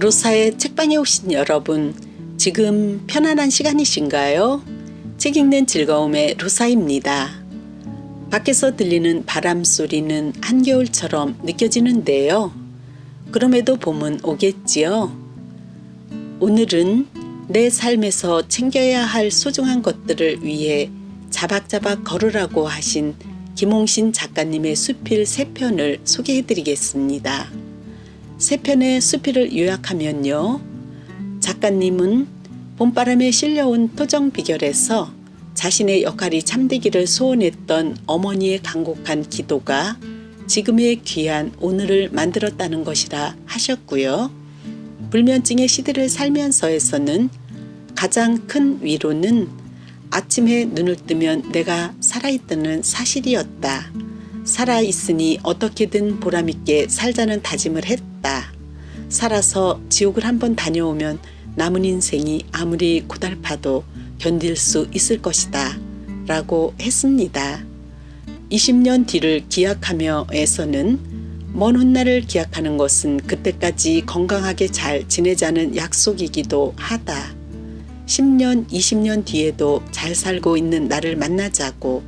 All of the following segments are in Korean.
로사의 책방에 오신 여러분, 지금 편안한 시간이신가요? 책 읽는 즐거움의 로사입니다. 밖에서 들리는 바람 소리는 한겨울처럼 느껴지는데요. 그럼에도 봄은 오겠지요. 오늘은 내 삶에서 챙겨야 할 소중한 것들을 위해 자박자박 걸으라고 하신 김홍신 작가님의 수필 3편을 소개해드리겠습니다. 3편의 수필을 요약하면요. 작가님은 봄바람에 실려온 토정 비결에서 자신의 역할이 참되기를 소원했던 어머니의 간곡한 기도가 지금의 귀한 오늘을 만들었다는 것이라 하셨고요. 불면증의 시대를 살면서에서는 가장 큰 위로는 아침에 눈을 뜨면 내가 살아있다는 사실이었다. 살아있으니 어떻게든 보람있게 살자는 다짐을 했다. 살아서 지옥을 한번 다녀오면 남은 인생이 아무리 고달파도 견딜 수 있을 것이다. 라고 했습니다. 20년 뒤를 기약하며에서는 먼 훗날을 기약하는 것은 그때까지 건강하게 잘 지내자는 약속이기도 하다. 10년, 20년 뒤에도 잘 살고 있는 나를 만나자고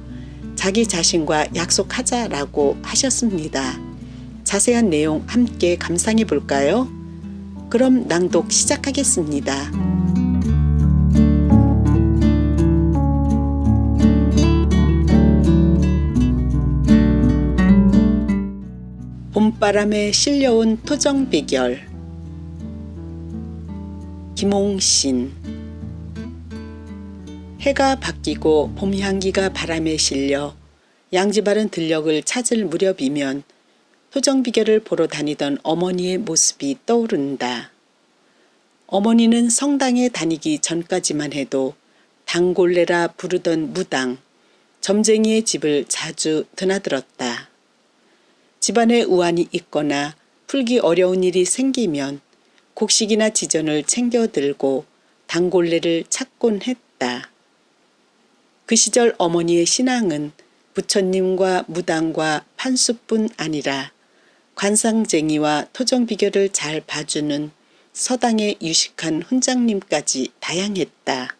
자기 자신과 약속하자라고 하셨습니다. 자세한 내용 함께 감상해 볼까요? 그럼 낭독 시작하겠습니다. 봄바람에 실려온 토정 비결. 김홍신. 해가 바뀌고 봄 향기가 바람에 실려 양지바른 들녘을 찾을 무렵이면 토정 비결을 보러 다니던 어머니의 모습이 떠오른다. 어머니는 성당에 다니기 전까지만 해도 당골레라 부르던 무당, 점쟁이의 집을 자주 드나들었다. 집안에 우환이 있거나 풀기 어려운 일이 생기면 곡식이나 지전을 챙겨 들고 당골레를 찾곤 했다. 그 시절 어머니의 신앙은 부처님과 무당과 판수뿐 아니라 관상쟁이와 토정 비결을 잘 봐주는 서당의 유식한 훈장님까지 다양했다.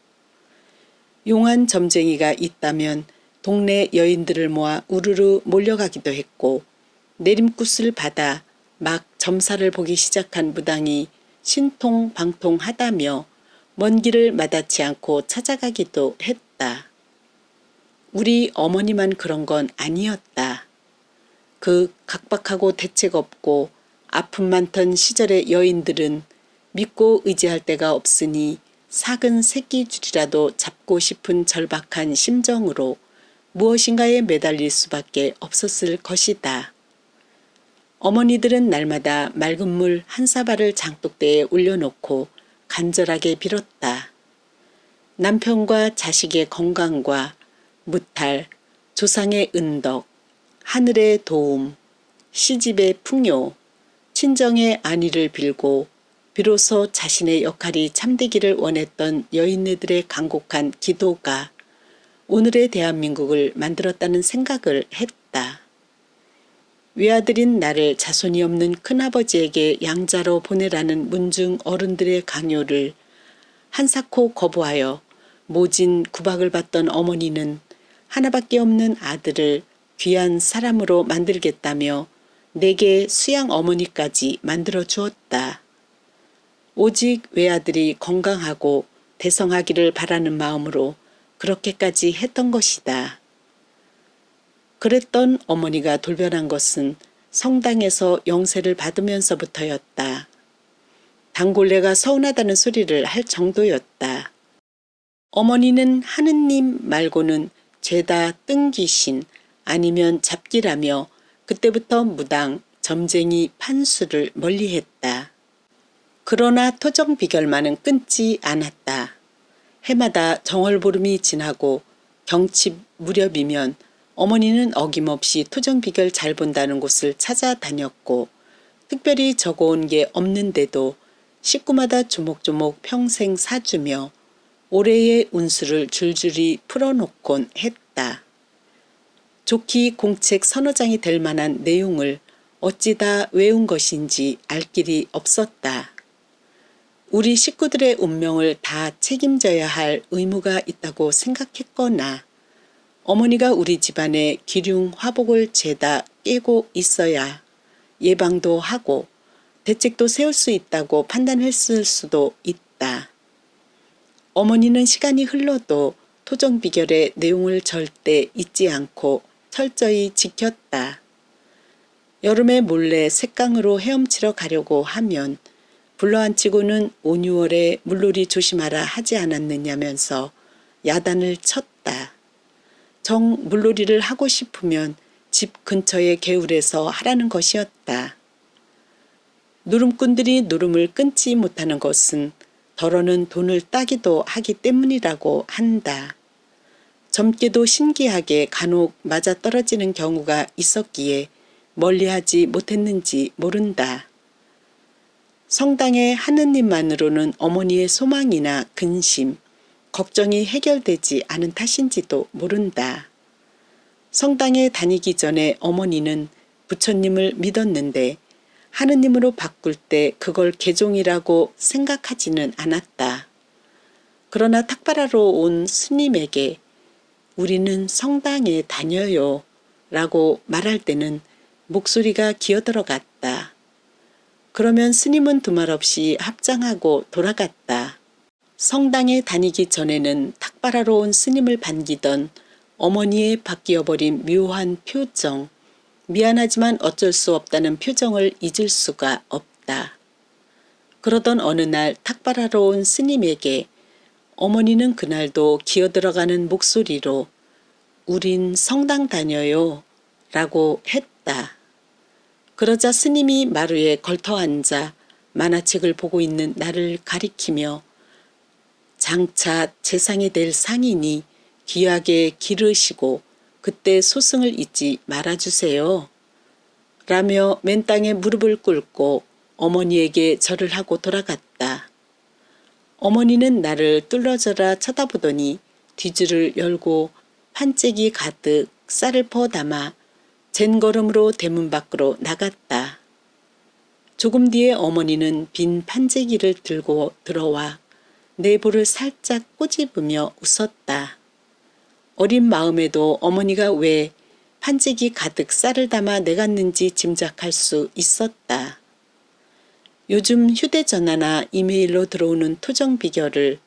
용한 점쟁이가 있다면 동네 여인들을 모아 우르르 몰려가기도 했고 내림굿을 받아 막 점사를 보기 시작한 무당이 신통방통하다며 먼 길을 마다치 않고 찾아가기도 했다. 우리 어머니만 그런 건 아니었다. 그 각박하고 대책 없고 아픔 많던 시절의 여인들은 믿고 의지할 데가 없으니 작은 새끼줄이라도 잡고 싶은 절박한 심정으로 무엇인가에 매달릴 수밖에 없었을 것이다. 어머니들은 날마다 맑은 물 한 사발을 장독대에 올려놓고 간절하게 빌었다. 남편과 자식의 건강과 무탈, 조상의 은덕, 하늘의 도움, 시집의 풍요, 친정의 안위를 빌고 비로소 자신의 역할이 참되기를 원했던 여인네들의 간곡한 기도가 오늘의 대한민국을 만들었다는 생각을 했다. 외아들인 나를 자손이 없는 큰아버지에게 양자로 보내라는 문중 어른들의 강요를 한사코 거부하여 모진 구박을 받던 어머니는 하나밖에 없는 아들을 귀한 사람으로 만들겠다며 내게 수양 어머니까지 만들어 주었다. 오직 외아들이 건강하고 대성하기를 바라는 마음으로 그렇게까지 했던 것이다. 그랬던 어머니가 돌변한 것은 성당에서 영세를 받으면서부터였다. 당골레가 서운하다는 소리를 할 정도였다. 어머니는 하느님 말고는 죄다 뜬귀신 아니면 잡기라며 그때부터 무당, 점쟁이, 판수를 멀리했다. 그러나 토정 비결만은 끊지 않았다. 해마다 정월보름이 지나고 경칩 무렵이면 어머니는 어김없이 토정 비결 잘 본다는 곳을 찾아다녔고 특별히 적어온 게 없는데도 식구마다 조목조목 평생 사주며 올해의 운수를 줄줄이 풀어놓곤 했다. 좋기 공책 서너 장이 될 만한 내용을 어찌다 외운 것인지 알 길이 없었다. 우리 식구들의 운명을 다 책임져야 할 의무가 있다고 생각했거나 어머니가 우리 집안에 기륭 화복을 죄다 깨고 있어야 예방도 하고 대책도 세울 수 있다고 판단했을 수도 있다. 어머니는 시간이 흘러도 토정 비결의 내용을 절대 잊지 않고 철저히 지켰다. 여름에 몰래 샛강으로 헤엄치러 가려고 하면 불러앉히고는 5, 6월에 물놀이 조심하라 하지 않았느냐면서 야단을 쳤다. 정 물놀이를 하고 싶으면 집 근처의 개울에서 하라는 것이었다. 누름꾼들이 누름을 끊지 못하는 것은 덜어는 돈을 따기도 하기 때문이라고 한다. 젊게도 신기하게 간혹 맞아떨어지는 경우가 있었기에 멀리하지 못했는지 모른다. 성당의 하느님만으로는 어머니의 소망이나 근심, 걱정이 해결되지 않은 탓인지도 모른다. 성당에 다니기 전에 어머니는 부처님을 믿었는데 하느님으로 바꿀 때 그걸 개종이라고 생각하지는 않았다. 그러나 탁발하러 온 스님에게 우리는 성당에 다녀요 라고 말할 때는 목소리가 기어들어갔다. 그러면 스님은 두말 없이 합장하고 돌아갔다. 성당에 다니기 전에는 탁발하러 온 스님을 반기던 어머니의 바뀌어버린 묘한 표정, 미안하지만 어쩔 수 없다는 표정을 잊을 수가 없다. 그러던 어느 날 탁발하러 온 스님에게 어머니는 그날도 기어들어가는 목소리로 우린 성당 다녀요 라고 했다. 그러자 스님이 마루에 걸터앉아 만화책을 보고 있는 나를 가리키며 장차 재상이 될 상인이 귀하게 기르시고 그때 소승을 잊지 말아주세요. 라며 맨 땅에 무릎을 꿇고 어머니에게 절을 하고 돌아갔다. 어머니는 나를 뚫러져라 쳐다보더니 뒤줄을 열고 판재기 가득 쌀을 퍼 담아 젠걸음으로 대문 밖으로 나갔다. 조금 뒤에 어머니는 빈 판재기를 들고 들어와 내 볼을 살짝 꼬집으며 웃었다. 어린 마음에도 어머니가 왜 판재기 가득 쌀을 담아 내갔는지 짐작할 수 있었다. 요즘 휴대전화나 이메일로 들어오는 토정 비결을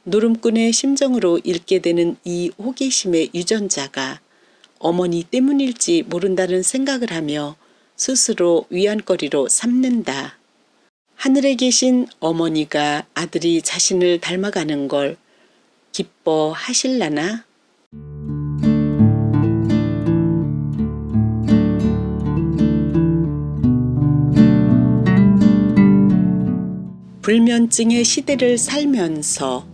누름꾼의 심정으로 읽게 되는 이 호기심의 유전자가 어머니 때문일지 모른다는 생각을 하며 스스로 위안거리로 삼는다. 하늘에 계신 어머니가 아들이 자신을 닮아가는 걸 기뻐하실라나? 불면증의 시대를 살면서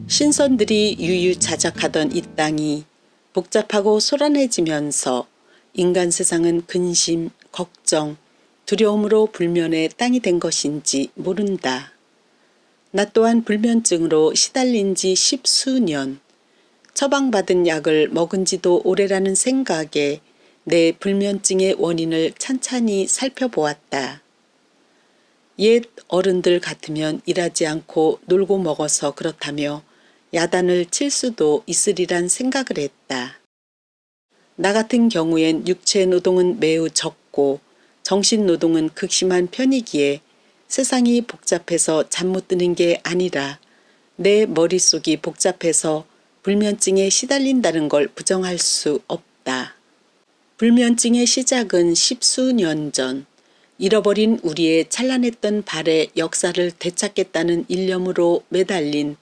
신선들이 유유자적하던 이 땅이 복잡하고 소란해지면서 인간 세상은 근심, 걱정, 두려움으로 불면의 땅이 된 것인지 모른다. 나 또한 불면증으로 시달린 지 10수년, 처방받은 약을 먹은 지도 오래라는 생각에 내 불면증의 원인을 찬찬히 살펴보았다. 옛 어른들 같으면 일하지 않고 놀고 먹어서 그렇다며 야단을 칠 수도 있으리란 생각을 했다. 나 같은 경우엔 육체 노동은 매우 적고 정신 노동은 극심한 편이기에 세상이 복잡해서 잠 못 드는 게 아니라 내 머릿속이 복잡해서 불면증에 시달린다는 걸 부정할 수 없다. 불면증의 시작은 10수년 전 잃어버린 우리의 찬란했던 발의 역사를 되찾겠다는 일념으로 매달린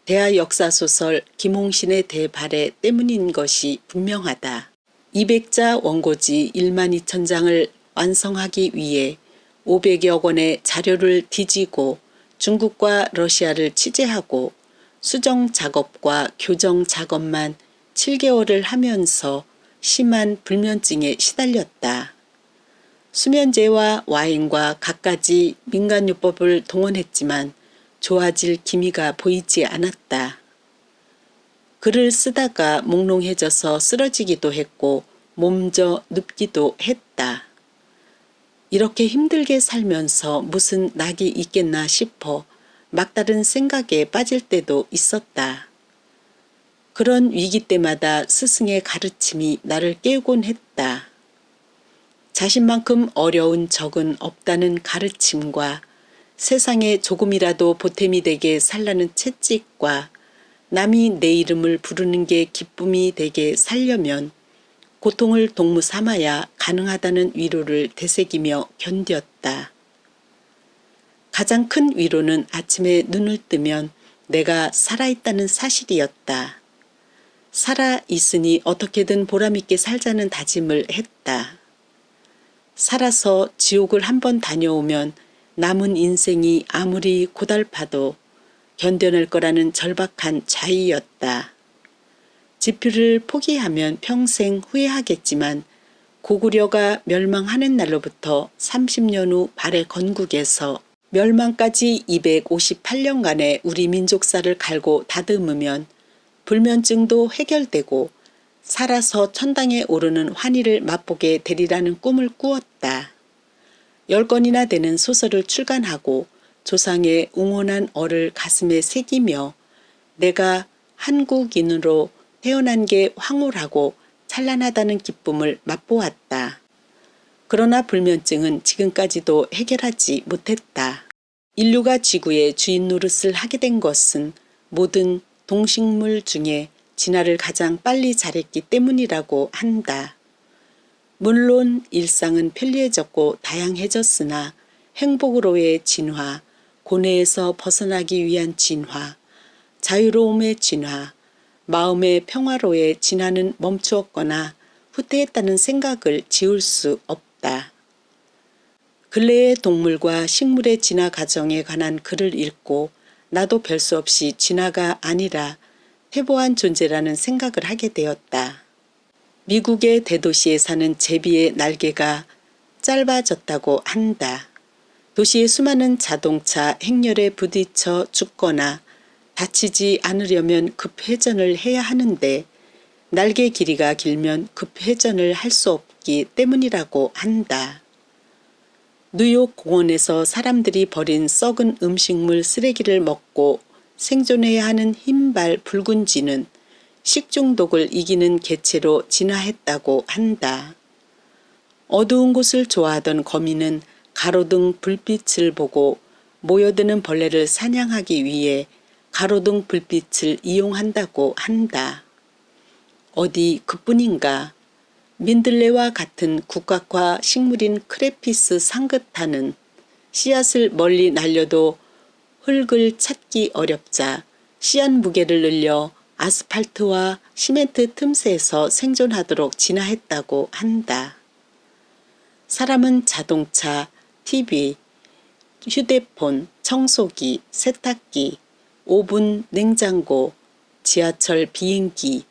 대하 역사소설 김홍신의 대발해 때문인 것이 분명하다. 200자 원고지 12,000장을 완성하기 위해 500여 권의 자료를 뒤지고 중국과 러시아를 취재하고 수정 작업과 교정 작업만 7개월을 하면서 심한 불면증에 시달렸다. 수면제와 와인과 갖가지 민간요법을 동원했지만 좋아질 기미가 보이지 않았다. 글을 쓰다가 몽롱해져서 쓰러지기도 했고 몸져 눕기도 했다. 이렇게 힘들게 살면서 무슨 낙이 있겠나 싶어 막다른 생각에 빠질 때도 있었다. 그런 위기 때마다 스승의 가르침이 나를 깨우곤 했다. 자신만큼 어려운 적은 없다는 가르침과 세상에 조금이라도 보탬이 되게 살라는 채찍과 남이 내 이름을 부르는 게 기쁨이 되게 살려면 고통을 동무 삼아야 가능하다는 위로를 되새기며 견뎠다. 가장 큰 위로는 아침에 눈을 뜨면 내가 살아있다는 사실이었다. 살아있으니 어떻게든 보람있게 살자는 다짐을 했다. 살아서 지옥을 한번 다녀오면 남은 인생이 아무리 고달파도 견뎌낼 거라는 절박한 자의였다. 지표를 포기하면 평생 후회하겠지만 고구려가 멸망하는 날로부터 30년 후 발해 건국에서 멸망까지 258년간의 우리 민족사를 갈고 다듬으면 불면증도 해결되고 살아서 천당에 오르는 환희를 맛보게 되리라는 꿈을 꾸었다. 10권이나 되는 소설을 출간하고 조상의 웅원한 얼을 가슴에 새기며 내가 한국인으로 태어난 게 황홀하고 찬란하다는 기쁨을 맛보았다. 그러나 불면증은 지금까지도 해결하지 못했다. 인류가 지구의 주인 노릇을 하게 된 것은 모든 동식물 중에 진화를 가장 빨리 잘했기 때문이라고 한다. 물론 일상은 편리해졌고 다양해졌으나 행복으로의 진화, 고뇌에서 벗어나기 위한 진화, 자유로움의 진화, 마음의 평화로의 진화는 멈추었거나 후퇴했다는 생각을 지울 수 없다. 근래의 동물과 식물의 진화 과정에 관한 글을 읽고 나도 별 수 없이 진화가 아니라 퇴보한 존재라는 생각을 하게 되었다. 미국의 대도시에 사는 제비의 날개가 짧아졌다고 한다. 도시의 수많은 자동차 행렬에 부딪혀 죽거나 다치지 않으려면 급회전을 해야 하는데 날개 길이가 길면 급회전을 할 수 없기 때문이라고 한다. 뉴욕 공원에서 사람들이 버린 썩은 음식물 쓰레기를 먹고 생존해야 하는 흰발 붉은 쥐는 식중독을 이기는 개체로 진화했다고 한다. 어두운 곳을 좋아하던 거미는 가로등 불빛을 보고 모여드는 벌레를 사냥하기 위해 가로등 불빛을 이용한다고 한다. 어디 그뿐인가? 민들레와 같은 국각화 식물인 크레피스 상긋하는 씨앗을 멀리 날려도 흙을 찾기 어렵자 씨앗 무게를 늘려 아스팔트와 시멘트 틈새에서 생존하도록 진화했다고 한다. 사람은 자동차, TV, 휴대폰, 청소기, 세탁기, 오븐, 냉장고, 지하철, 비행기,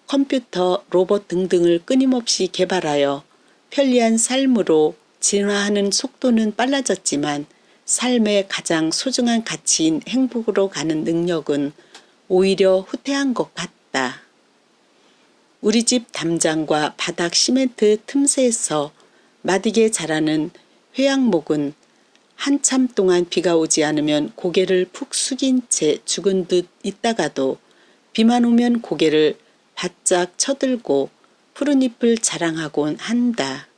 컴퓨터, 로봇 등등을 끊임없이 개발하여 편리한 삶으로 진화하는 속도는 빨라졌지만 삶의 가장 소중한 가치인 행복으로 가는 능력은 오히려 후퇴한 것 같다. 우리 집 담장과 바닥 시멘트 틈새에서 마디게 자라는 회양목은 한참 동안 비가 오지 않으면 고개를 푹 숙인 채 죽은 듯 있다가도 비만 오면 고개를 바짝 쳐들고 푸른 잎을 자랑하곤 한다.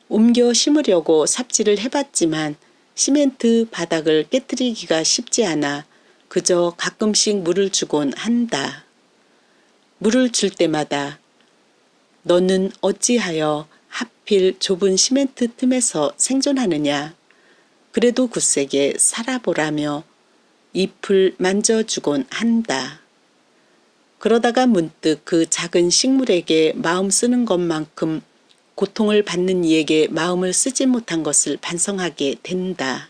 옮겨 심으려고 삽질을 해봤지만 시멘트 바닥을 깨트리기가 쉽지 않아 그저 가끔씩 물을 주곤 한다. 물을 줄 때마다 너는 어찌하여 하필 좁은 시멘트 틈에서 생존하느냐. 그래도 굳세게 살아보라며 잎을 만져주곤 한다. 그러다가 문득 그 작은 식물에게 마음 쓰는 것만큼 고통을 받는 이에게 마음을 쓰지 못한 것을 반성하게 된다.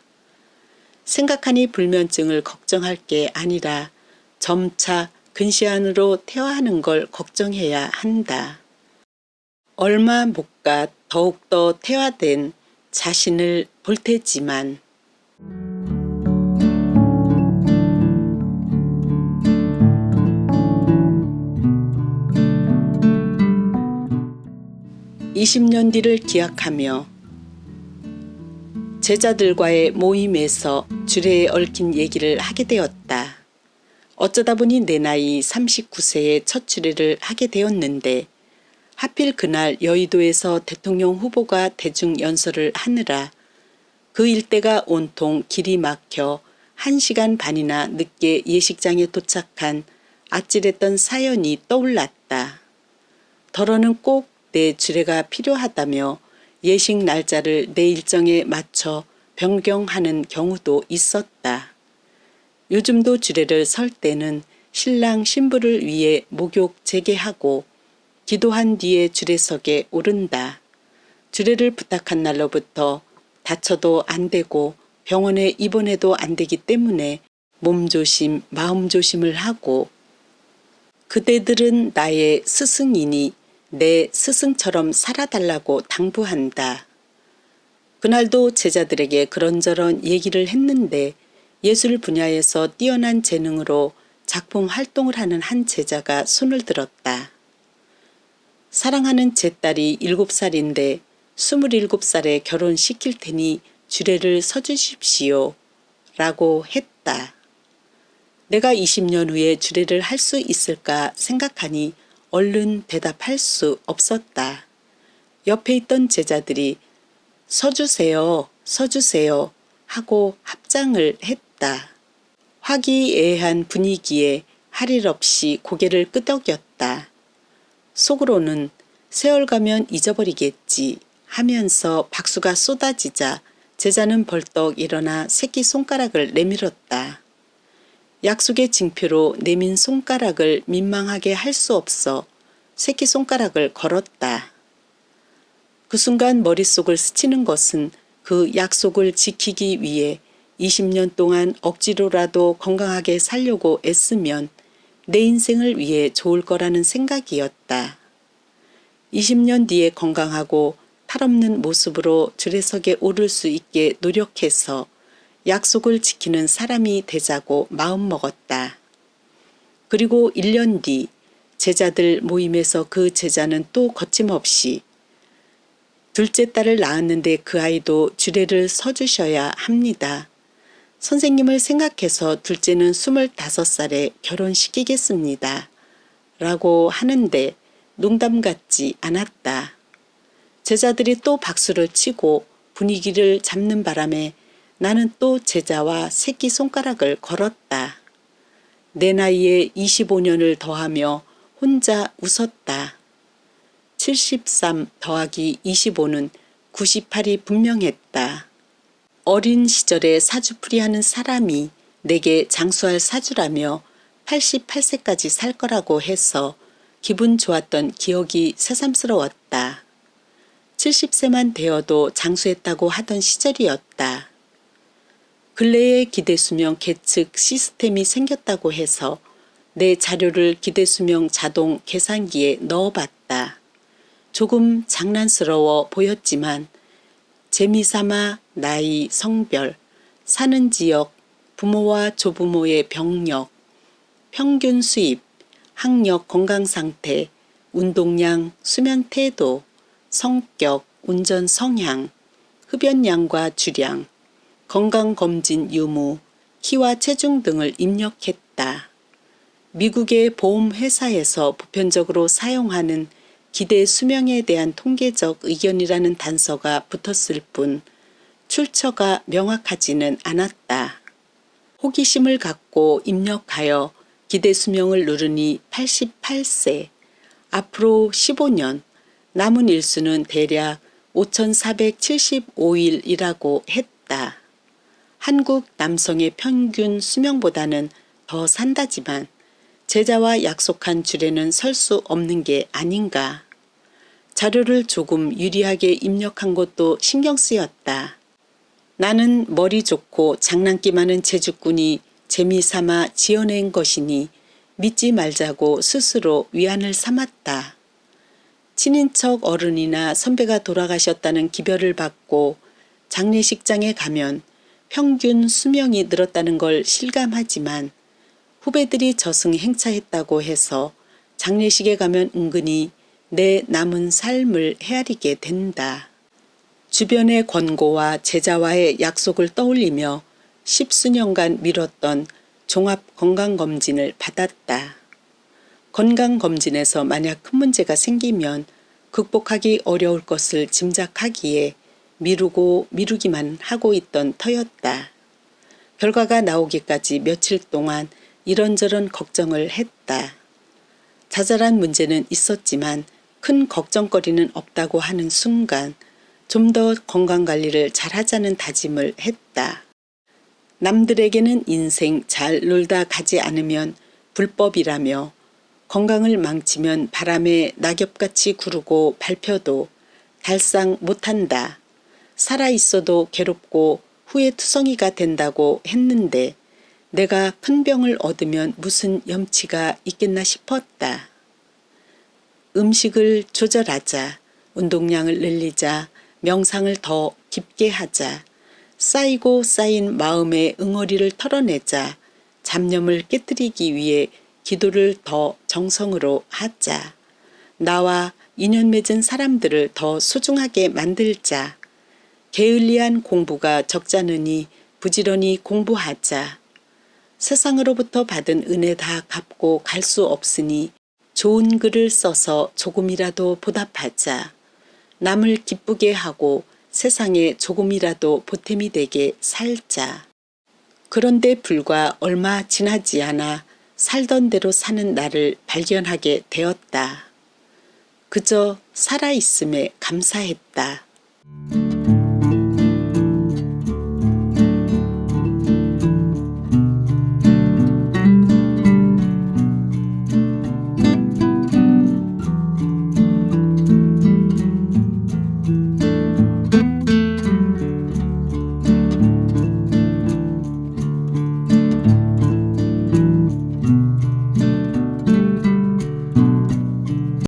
생각하니 불면증을 걱정할 게 아니라 점차 근시안으로 퇴화하는 걸 걱정해야 한다. 얼마 못 가 더욱더 퇴화된 자신을 볼 테지만 (20년) 뒤를 기약하며 제자들과의 모임에서 주례에 얽힌 얘기를 하게 되었다. 어쩌다 보니 내 나이 39세에 첫 주례를 하게 되었는데 하필 그날 여의도에서 대통령 후보가 대중연설을 하느라 그 일대가 온통 길이 막혀 1시간 반이나 늦게 예식장에 도착한 아찔했던 사연이 떠올랐다. 더러는 꼭 내 주례가 필요하다며 예식 날짜를 내 일정에 맞춰 변경하는 경우도 있었다. 요즘도 주례를 설 때는 신랑 신부를 위해 목욕 재개하고 기도한 뒤에 주례석에 오른다. 주례를 부탁한 날로부터 다쳐도 안 되고 병원에 입원해도 안 되기 때문에 몸조심, 마음조심을 하고 그대들은 나의 스승이니 내 스승처럼 살아달라고 당부한다. 그날도 제자들에게 그런저런 얘기를 했는데 예술 분야에서 뛰어난 재능으로 작품 활동을 하는 한 제자가 손을 들었다. 사랑하는 제 딸이 7살인데 27살에 결혼시킬 테니 주례를 서주십시오 라고 했다. 내가 20년 후에 주례를 할 수 있을까 생각하니 얼른 대답할 수 없었다. 옆에 있던 제자들이 서주세요, 서주세요 하고 합장을 했다. 화기애애한 분위기에 할 일 없이 고개를 끄덕였다. 속으로는 세월 가면 잊어버리겠지 하면서 박수가 쏟아지자 제자는 벌떡 일어나 새끼손가락을 내밀었다. 약속의 징표로 내민 손가락을 민망하게 할 수 없어 새끼손가락을 걸었다. 그 순간 머릿속을 스치는 것은 그 약속을 지키기 위해 20년 동안 억지로라도 건강하게 살려고 애쓰면 내 인생을 위해 좋을 거라는 생각이었다. 20년 뒤에 건강하고 탈없는 모습으로 주례석에 오를 수 있게 노력해서 약속을 지키는 사람이 되자고 마음먹었다. 그리고 1년 뒤 제자들 모임에서 그 제자는 또 거침없이 둘째 딸을 낳았는데 그 아이도 주례를 서주셔야 합니다. 선생님을 생각해서 둘째는 25살에 결혼시키겠습니다. 라고 하는데 농담 같지 않았다. 제자들이 또 박수를 치고 분위기를 잡는 바람에 나는 또 제자와 새끼손가락을 걸었다. 내 나이에 25년을 더하며 혼자 웃었다. 73 더하기 25는 98이 분명했다. 어린 시절에 사주풀이하는 사람이 내게 장수할 사주라며 88세까지 살 거라고 해서 기분 좋았던 기억이 새삼스러웠다. 70세만 되어도 장수했다고 하던 시절이었다. 근래에 기대수명 계측 시스템이 생겼다고 해서 내 자료를 기대수명 자동 계산기에 넣어봤다. 조금 장난스러워 보였지만 재미삼아 나이, 성별, 사는 지역, 부모와 조부모의 병력, 평균 수입, 학력, 건강상태, 운동량, 수면 태도, 성격, 운전 성향, 흡연량과 주량, 건강검진 유무, 키와 체중 등을 입력했다. 미국의 보험회사에서 보편적으로 사용하는 기대 수명에 대한 통계적 의견이라는 단서가 붙었을 뿐 출처가 명확하지는 않았다. 호기심을 갖고 입력하여 기대 수명을 누르니 88세, 앞으로 15년, 남은 일수는 대략 5,475일이라고 했다. 한국 남성의 평균 수명보다는 더 산다지만 제자와 약속한 주례는 설 수 없는 게 아닌가. 자료를 조금 유리하게 입력한 것도 신경 쓰였다. 나는 머리 좋고 장난기 많은 제주꾼이 재미삼아 지어낸 것이니 믿지 말자고 스스로 위안을 삼았다. 친인척 어른이나 선배가 돌아가셨다는 기별을 받고 장례식장에 가면 평균 수명이 늘었다는 걸 실감하지만 후배들이 저승행차했다고 해서 장례식에 가면 은근히 내 남은 삶을 헤아리게 된다. 주변의 권고와 제자와의 약속을 떠올리며 10수년간 미뤘던 종합건강검진을 받았다. 건강검진에서 만약 큰 문제가 생기면 극복하기 어려울 것을 짐작하기에 미루고 미루기만 하고 있던 터였다. 결과가 나오기까지 며칠 동안 이런저런 걱정을 했다. 자잘한 문제는 있었지만 큰 걱정거리는 없다고 하는 순간 좀 더 건강관리를 잘하자는 다짐을 했다. 남들에게는 인생 잘 놀다 가지 않으면 불법이라며 건강을 망치면 바람에 낙엽같이 구르고 밟혀도 달상 못한다. 살아있어도 괴롭고 후회투성이가 된다고 했는데 내가 큰 병을 얻으면 무슨 염치가 있겠나 싶었다. 음식을 조절하자, 운동량을 늘리자, 명상을 더 깊게 하자, 쌓이고 쌓인 마음의 응어리를 털어내자, 잡념을 깨뜨리기 위해 기도를 더 정성으로 하자, 나와 인연 맺은 사람들을 더 소중하게 만들자, 게을리한 공부가 적잖으니 부지런히 공부하자, 세상으로부터 받은 은혜 다 갚고 갈 수 없으니 좋은 글을 써서 조금이라도 보답하자, 남을 기쁘게 하고 세상에 조금이라도 보탬이 되게 살자. 그런데 불과 얼마 지나지 않아 살던 대로 사는 나를 발견하게 되었다. 그저 살아있음에 감사했다.